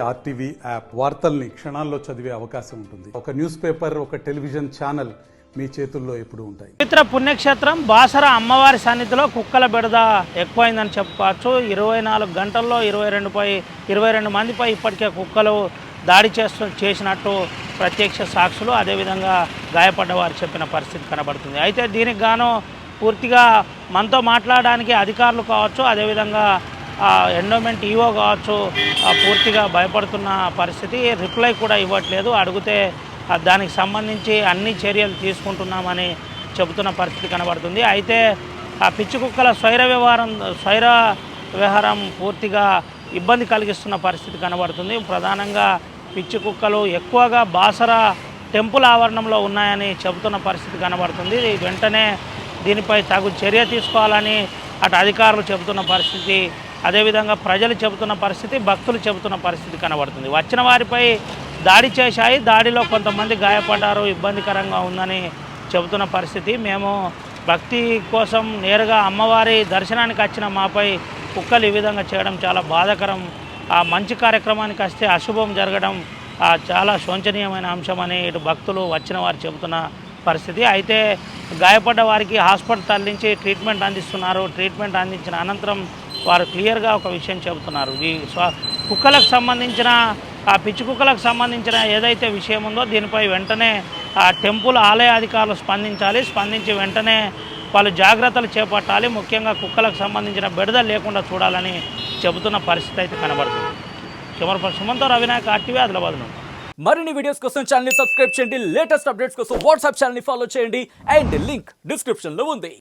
RTV app వార్తల్ని క్షణాల్లో చదివే అవకాశం ఉంటుంది. ఒక న్యూస్ పేపర్, ఒక టెలివిజన్ ఛానల్ మీ చేతుల్లో ఎప్పుడు ఉంటాయి. పవిత్ర పుణ్యక్షేత్రం బాసర అమ్మవారి సన్నిధిలో కుక్కల బెడద ఎక్కువైందని చెప్పుకోవచ్చు. 24 గంటల్లో 22 మందిపై ఇప్పటికే కుక్కలు దాడి చేసినట్టు ప్రత్యక్ష సాక్షులు, అదేవిధంగా గాయపడ్డవారు చెప్పిన పరిస్థితి కనబడుతుంది. అయితే దీనికి గాను పూర్తిగా మనతో మాట్లాడడానికి అధికారులు కావచ్చు, అదేవిధంగా ఎండోమెంట్ ఈవో కావచ్చు, పూర్తిగా భయపడుతున్న పరిస్థితి. రిప్లై కూడా ఇవ్వట్లేదు. అడిగితే దానికి సంబంధించి అన్ని చర్యలు తీసుకుంటున్నామని చెబుతున్న పరిస్థితి కనబడుతుంది. అయితే ఆ పిచ్చి కుక్కల స్వైర విహారం పూర్తిగా ఇబ్బంది కలిగిస్తున్న పరిస్థితి కనబడుతుంది. ప్రధానంగా పిచ్చి కుక్కలు ఎక్కువగా బాసర టెంపుల్ ఆవరణంలో ఉన్నాయని చెబుతున్న పరిస్థితి కనబడుతుంది. వెంటనే దీనిపై తగు చర్య తీసుకోవాలని అటు అధికారులు చెబుతున్న పరిస్థితి, అదేవిధంగా ప్రజలు చెబుతున్న పరిస్థితి, భక్తులు చెబుతున్న పరిస్థితి కనబడుతుంది. వచ్చిన వారిపై దాడి చేశాయి. దాడిలో కొంతమంది గాయపడ్డారు, ఇబ్బందికరంగా ఉందని చెబుతున్న పరిస్థితి. మేము భక్తి కోసం నేరుగా అమ్మవారి దర్శనానికి వచ్చిన మాపై కుక్కలు ఈ విధంగా చేయడం చాలా బాధాకరం. ఆ మంచి కార్యక్రమానికి వస్తే అశుభం జరగడం చాలా శోచనీయమైన అంశం అని ఇటు భక్తులు వచ్చిన వారు చెబుతున్న పరిస్థితి. అయితే గాయపడ్డ వారికి హాస్పిటల్ తరలించి ట్రీట్మెంట్ అందిస్తున్నారు. ట్రీట్మెంట్ అందించిన అనంతరం వారు క్లియర్గా ఒక విషయం చెబుతున్నారు. ఈ కుక్కలకు సంబంధించిన ఆ పిచ్చి కుక్కలకు సంబంధించిన ఏదైతే విషయం ఉందో దీనిపై వెంటనే ఆ టెంపుల్ ఆలయ అధికారులు స్పందించి వెంటనే వాళ్ళు జాగ్రత్తలు చేపట్టాలి. ముఖ్యంగా కుక్కలకు సంబంధించిన బెడద లేకుండా చూడాలని చెబుతున్న పరిస్థితి అయితే కనబడుతుంది. కెమెరా పర్సన్ సుమంతో రవినాయక్, ఆర్టీవీ, ఆదిలాబాద్ నుండి. మరిన్ని వీడియోస్ కోసం ఛానల్ ని సబ్స్క్రైబ్ చేయండి. లేటెస్ట్ అప్డేట్స్ కోసం వాట్సాప్ ఛానల్ ని ఫాలో చేయండి. అండ్ లింక్ డిస్క్రిప్షన్ లో ఉంది.